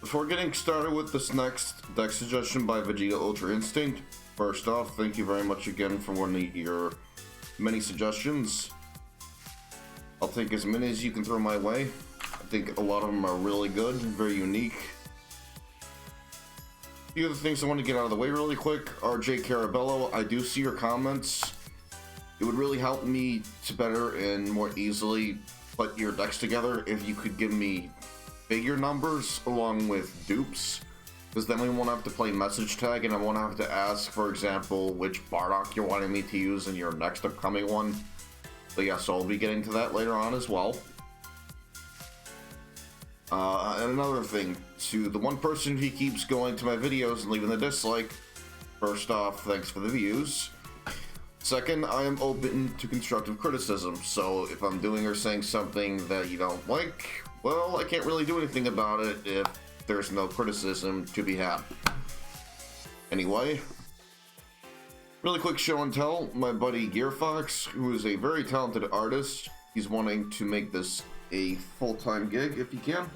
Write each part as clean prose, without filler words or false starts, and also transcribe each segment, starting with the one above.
Before getting started with this next deck suggestion by Vegeta Ultra Instinct, first off, thank you very much again for one of your many suggestions. I'll take as many as you can throw my way. I think a lot of them are really good, very unique. A few other things I want to get out of the way really quick. RJ Carabello, I do see your comments. It would really help me to better and more easily put your decks together if you could give me figure numbers along with dupes, because then we won't have to play message tag and I won't have to ask, for example, which Bardock you're wanting me to use in your next upcoming one. So yeah, so I'll be getting to that later on as well. And another thing, to the one person who keeps going to my videos and leaving the dislike, first off, thanks for the views. Second, I am open to constructive criticism, so if I'm doing or saying something that you don't like, well, I can't really do anything about it if there's no criticism to be had. Anyway, really quick show and tell. My buddy Gearfox, who is a very talented artist, he's wanting to make this a full-time gig if he can.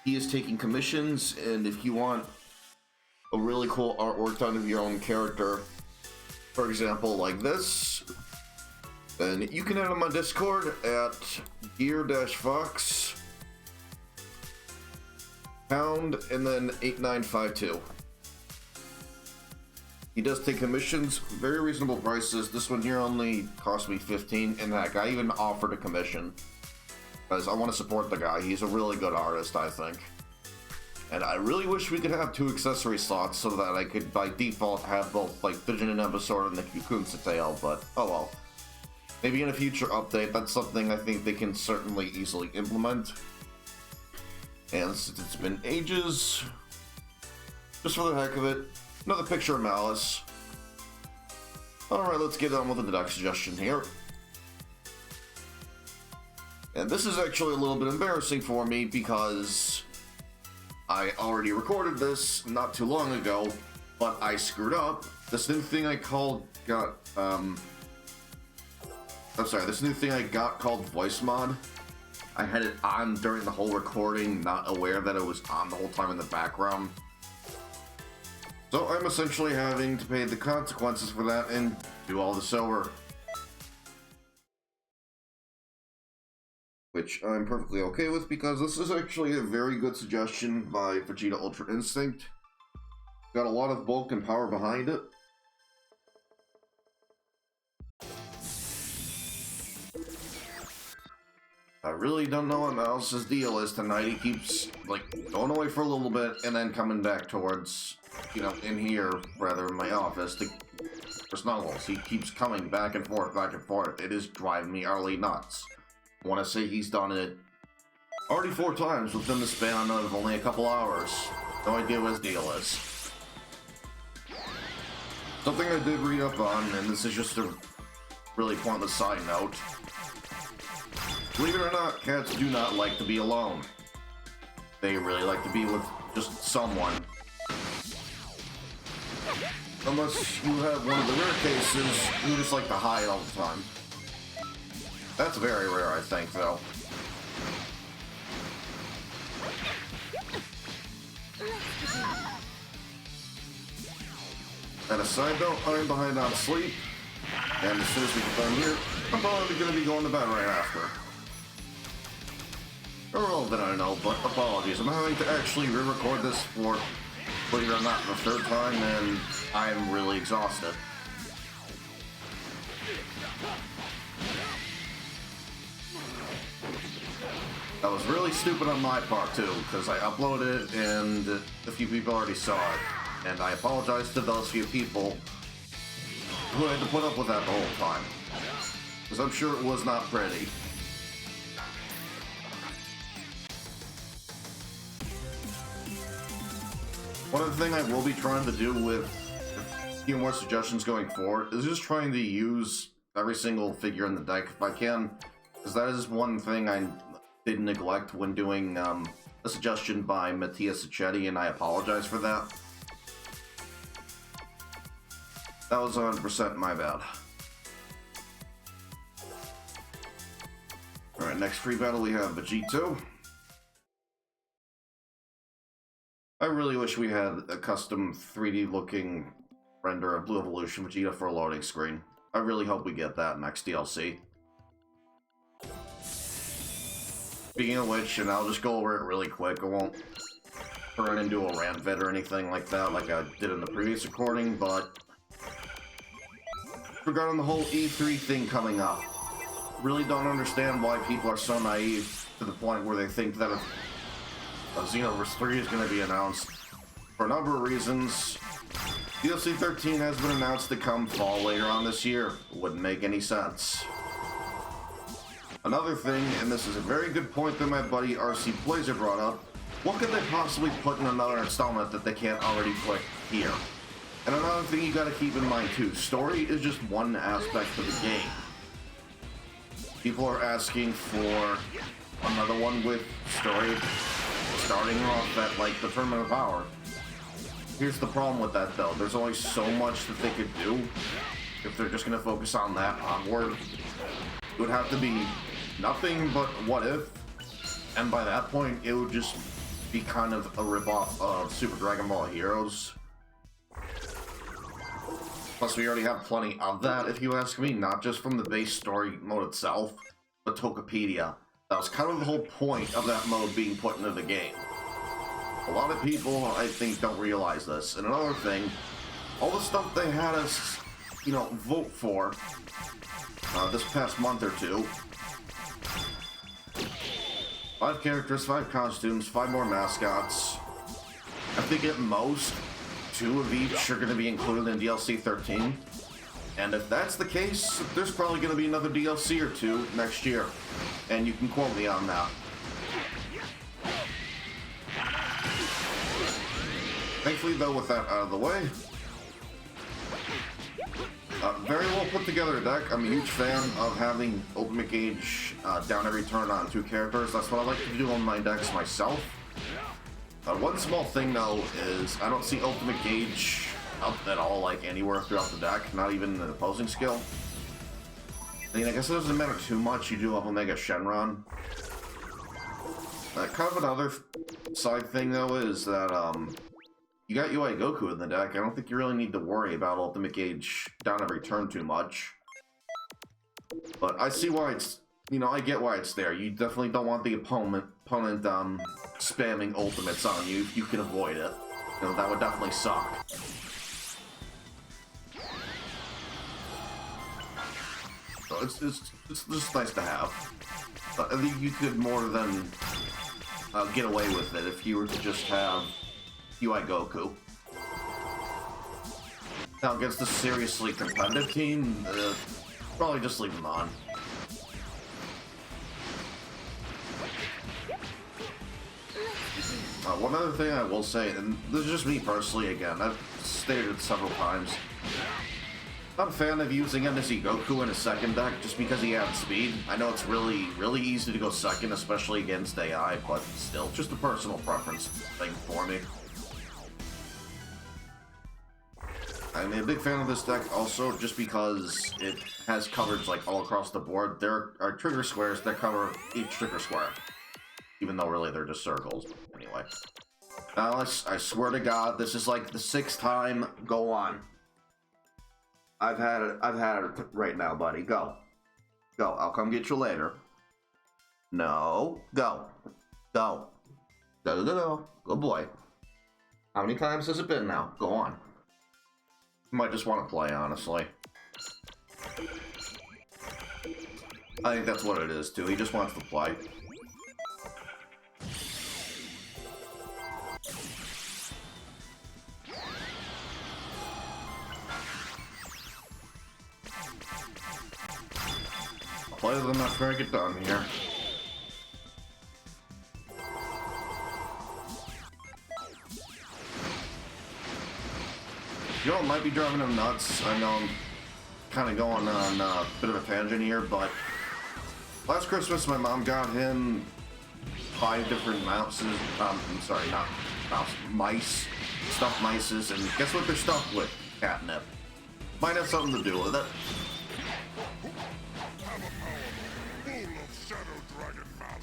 He is taking commissions, and if you want a really cool artwork done of your own character, for example, like this, then you can add him on Discord at gear-fox pound and then 8952. He does take commissions, very reasonable prices. This one here only cost me 15, and heck, I even offered a commission because I want to support the guy. He's a really good artist, I think. And I really wish we could have 2 accessory slots so that I could, by default, have both, like, Vision and Episode and the Kukunsa tail, but oh well. Maybe in a future update, that's something I think they can certainly easily implement. And since it's been ages, just for the heck of it, another picture of Malice. Alright, let's get on with the deck suggestion here. And this is actually a little bit embarrassing for me because I already recorded this not too long ago, but I screwed up. This new thing I called this new thing I got called Voice Mod. I had it on during the whole recording, not aware that it was on the whole time in the background. So I'm essentially having to pay the consequences for that and do all this over. Which I'm perfectly okay with, because this is actually a very good suggestion by Vegeta Ultra Instinct. Got a lot of bulk and power behind it. I really don't know what Malice's deal is tonight. He keeps, like, going away for a little bit and then coming back towards, you know, in here, rather, in my office for Snuggles. He keeps coming back and forth, back and forth. It is driving me utterly nuts. I want to say he's done it already 4 times within the span of only a couple hours. No idea what his deal is. Something I did read up on, and this is just a really pointless side note. Believe it or not, cats do not like to be alone. They really like to be with just someone. Unless you have one of the rare cases, you just like to hide all the time. That's very rare, I think, though. And a side note, I'm behind on sleep, and as soon as we get done here, I'm probably going to be going to bed right after. Irrelevant, I know, but apologies. I'm having to actually re-record this for, believe it or not, the 3rd time, and I'm really exhausted. That was really stupid on my part, too, because I uploaded it and a few people already saw it. And I apologize to those few people who had to put up with that the whole time. Because I'm sure it was not pretty. One other thing I will be trying to do with a few more suggestions going forward is just trying to use every single figure in the deck if I can. Because that is one thing I did neglect when doing a suggestion by Mattias Sacchetti, and I apologize for that. That was 100% my bad. Alright, next free battle we have Vegeta. I really wish we had a custom 3D looking render of Blue Evolution Vegeta for a loading screen. I really hope we get that next DLC. Speaking of which, and I'll just go over it really quick, I won't turn into a rant vid or anything like that like I did in the previous recording, but regarding the whole E3 thing coming up, really don't understand why people are so naive to the point where they think that a Xenoverse 3 is going to be announced. For a number of reasons, DLC 13 has been announced to come fall later on this year. Wouldn't make any sense. Another thing, and this is a very good point that my buddy RC Blazer brought up, what could they possibly put in another installment that they can't already put here? And another thing you gotta keep in mind too, story is just one aspect of the game. People are asking for another one with story starting off at like the Tournament of Power. Here's the problem with that though, there's only so much that they could do if they're just gonna focus on that onward. It would have to be nothing but What If, and by that point it would just be kind of a ripoff of Super Dragon Ball Heroes. Plus we already have plenty of that, if you ask me, not just from the base story mode itself, but Tokopedia. That was kind of the whole point of that mode being put into the game. A lot of people, I think, don't realize this. And another thing, all the stuff they had us, you know, vote for this past month or two. 5 characters, 5 costumes, 5 more mascots. I think at most 2 of each are going to be included in DLC 13. And if that's the case, there's probably going to be another DLC or 2 next year. And you can quote me on that. Thankfully, though, with that out of the way, very well put together deck. I'm a huge fan of having Ultimate Gauge down every turn on 2 characters. That's what I like to do on my decks myself. One small thing though is I don't see Ultimate Gauge up at all, like anywhere throughout the deck, not even an opposing skill. I mean, I guess it doesn't matter too much. You do have Omega Shenron. Kind of another side thing though is that you got UI Goku in the deck. I don't think you really need to worry about Ultimate Gauge down every turn too much. But I see why it's, you know, I get why it's there. You definitely don't want the opponent spamming ultimates on you if you can avoid it. You know, that would definitely suck. So it's just nice to have. But I think you could more than get away with it if you were to just have UI Goku. Now against a seriously competitive team, probably just leave him on. One other thing I will say, and this is just me personally again, I've stated it several times, not a fan of using MSE Goku in a second deck just because he adds speed. I know it's really easy to go second, especially against AI, but still, just a personal preference thing for me. I'm a big fan of this deck also just because it has coverage like all across the board. There are trigger squares that cover each trigger square, even though really they're just circles. Anyway, now I swear to God, this is like the 6th time. Go on. I've had it right now, buddy. Go. I'll come get you later. No. Go. Good boy. How many times has it been now? Go on. You might just want to play, honestly. I think that's what it is, too. He just wants to play. I'll play them after I get done here. You know, it might be driving him nuts. I know I'm kind of going on a bit of a tangent here, but last Christmas my mom got him 5 different mouses. I'm sorry, not mouse, mice, stuffed mices, and guess what they're stuffed with? Catnip. Might have something to do with it.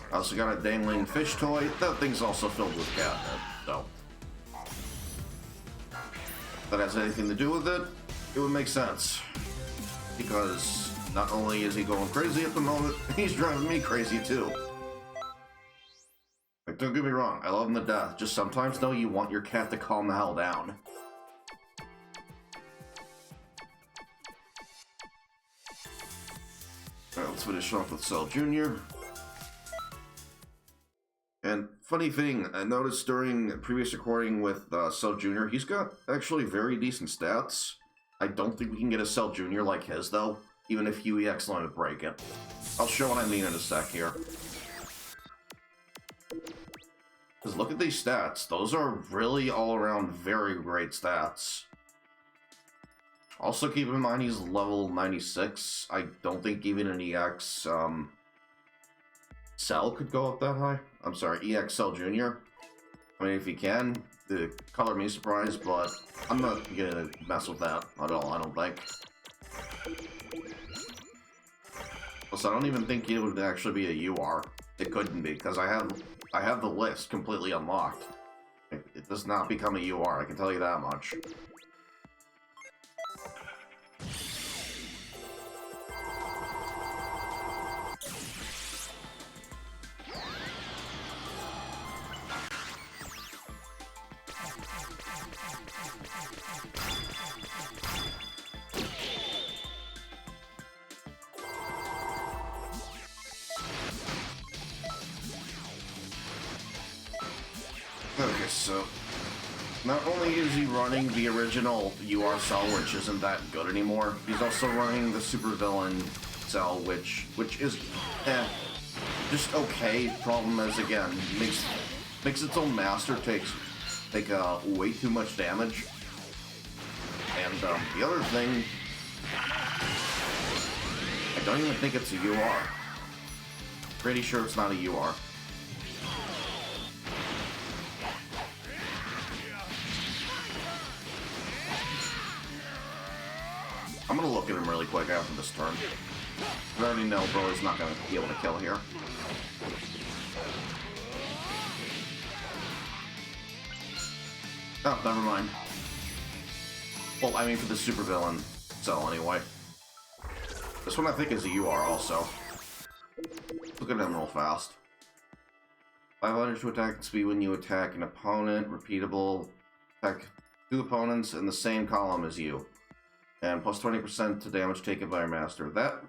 I also got a dangling fish toy. That thing's also filled with catnip, so that has anything to do with it, it would make sense. Because not only is he going crazy at the moment, he's driving me crazy too. Like, don't get me wrong, I love him to death. Just sometimes, though, you want your cat to calm the hell down. Alright, let's finish off with Cell Jr. And funny thing, I noticed during a previous recording with Cell Jr., he's got actually very decent stats. I don't think we can get a Cell Jr. like his, though, even if UEX wanted to break it. I'll show what I mean in a sec here. Because look at these stats. Those are really all-around very great stats. Also keep in mind he's level 96. I don't think even an EX Cell could go up that high. I'm sorry, EX Cell Jr. I mean, if he can, the color me surprised, but I'm not gonna mess with that at all, I don't think. Plus, I don't even think it would actually be a UR. It couldn't be, because I have the list completely unlocked. It does not become a UR, I can tell you that much. Okay, so not only is he running the original UR cell, which isn't that good anymore, he's also running the supervillain cell, which is just okay. Problem is, again, makes its own master take way too much damage. And the other thing, I don't even think it's a UR. Pretty sure it's not a UR. I'm gonna look at him really quick after this turn. I already know Broly's not gonna be able to kill here. Oh, never mind. Well, I mean for the supervillain cell anyway. This one I think is a UR also. Look at him real fast. 500 to attack speed when you attack an opponent. Repeatable. Attack 2 opponents in the same column as you. And plus 20% to damage taken by your master. That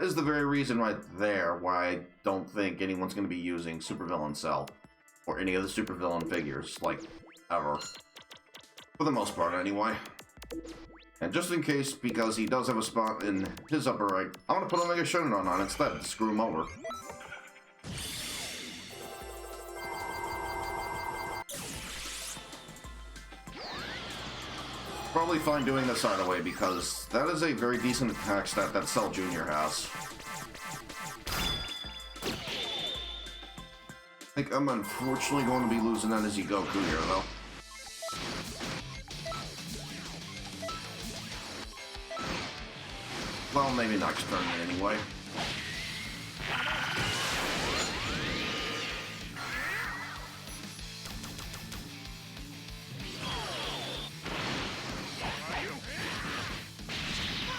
is the very reason right there why I don't think anyone's going to be using Supervillain Cell. Or any of the supervillain figures, like, ever. For the most part, anyway. And just in case, because he does have a spot in his upper right, I'm going to put a Mega Shenron on instead to screw him over. Probably fine doing this either way, because that is a very decent attack stat that Cell Jr. has. I think I'm unfortunately going to be losing that as Goku here, though. Well, maybe next turn anyway.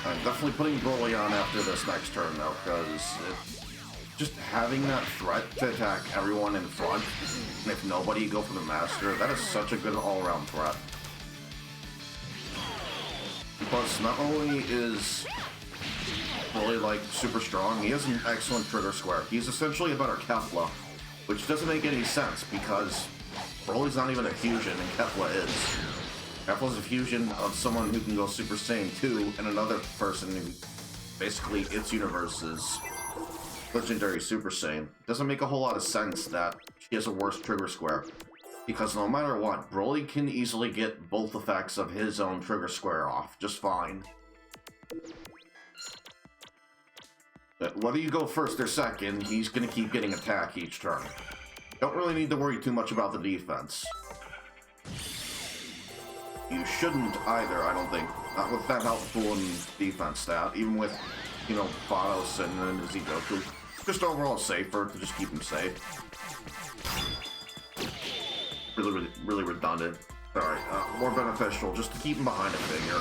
I'm definitely putting Broly on after this next turn, though, because just having that threat to attack everyone in front, and if nobody go for the Master, that is such a good all-around threat. Plus, not only is Broly, like, super strong, he has an excellent trigger square. He's essentially a better Kefla, which doesn't make any sense, because Broly's not even a fusion, and Kefla is. Kefla's a fusion of someone who can go Super Saiyan 2 and another person who basically its universe is legendary Super Saiyan. Doesn't make a whole lot of sense that she has a worse trigger square. Because no matter what, Broly can easily get both effects of his own trigger square off just fine. But whether you go first or second, he's going to keep getting attack each turn. Don't really need to worry too much about the defense. You shouldn't either, I don't think. Not with that helpful in defense stat, even with, you know, Vados and Goku. Just overall safer to just keep him safe. Really redundant. Sorry, more beneficial just to keep him behind a figure.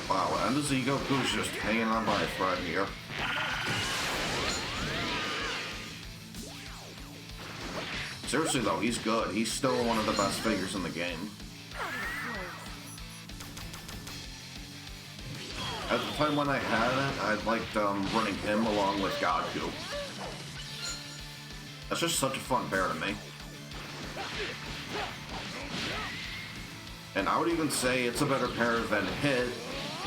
Wow, and the Goku's just hanging on by a thread here. Seriously though, he's good. He's still one of the best figures in the game. At the time when I had it, I liked running him along with Goku. That's just such a fun pair to me. And I would even say it's a better pair than Hit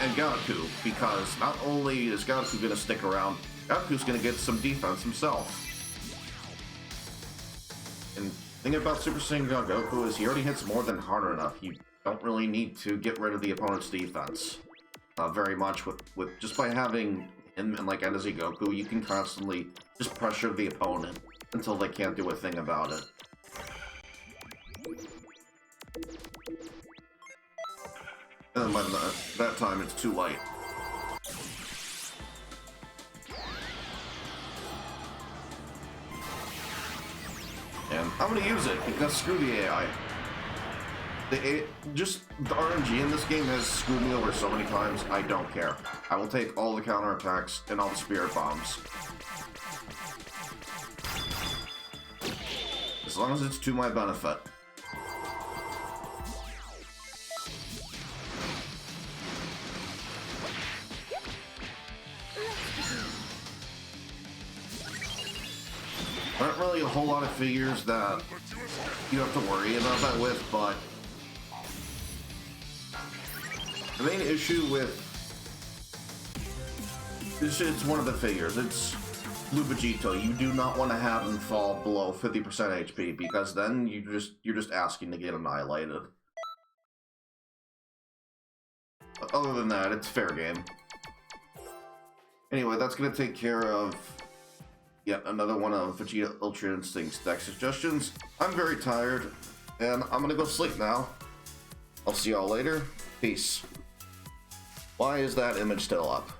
and Goku, because not only is Goku gonna stick around, Goku's gonna get some defense himself. And the thing about Super Saiyan Goku is he already hits more than hard enough. You don't really need to get rid of the opponent's defense. Very much with just by having him and like Ender's Goku, you can constantly just pressure the opponent until they can't do a thing about it. And then by that time, it's too late. And I'm gonna use it because screw the AI. The RNG in this game has screwed me over so many times, I don't care. I will take all the counterattacks and all the spirit bombs. As long as it's to my benefit. There aren't really a whole lot of figures that you have to worry about that with, but the main issue with it's one of the figures. It's Blue Vegeta. You do not want to have him fall below 50% HP because then you're just asking to get annihilated. But other than that, it's fair game. Anyway, that's gonna take care of yet another one of Vegeta Ultra Instinct's deck suggestions. I'm very tired, and I'm gonna go sleep now. I'll see y'all later. Peace. Why is that image still up?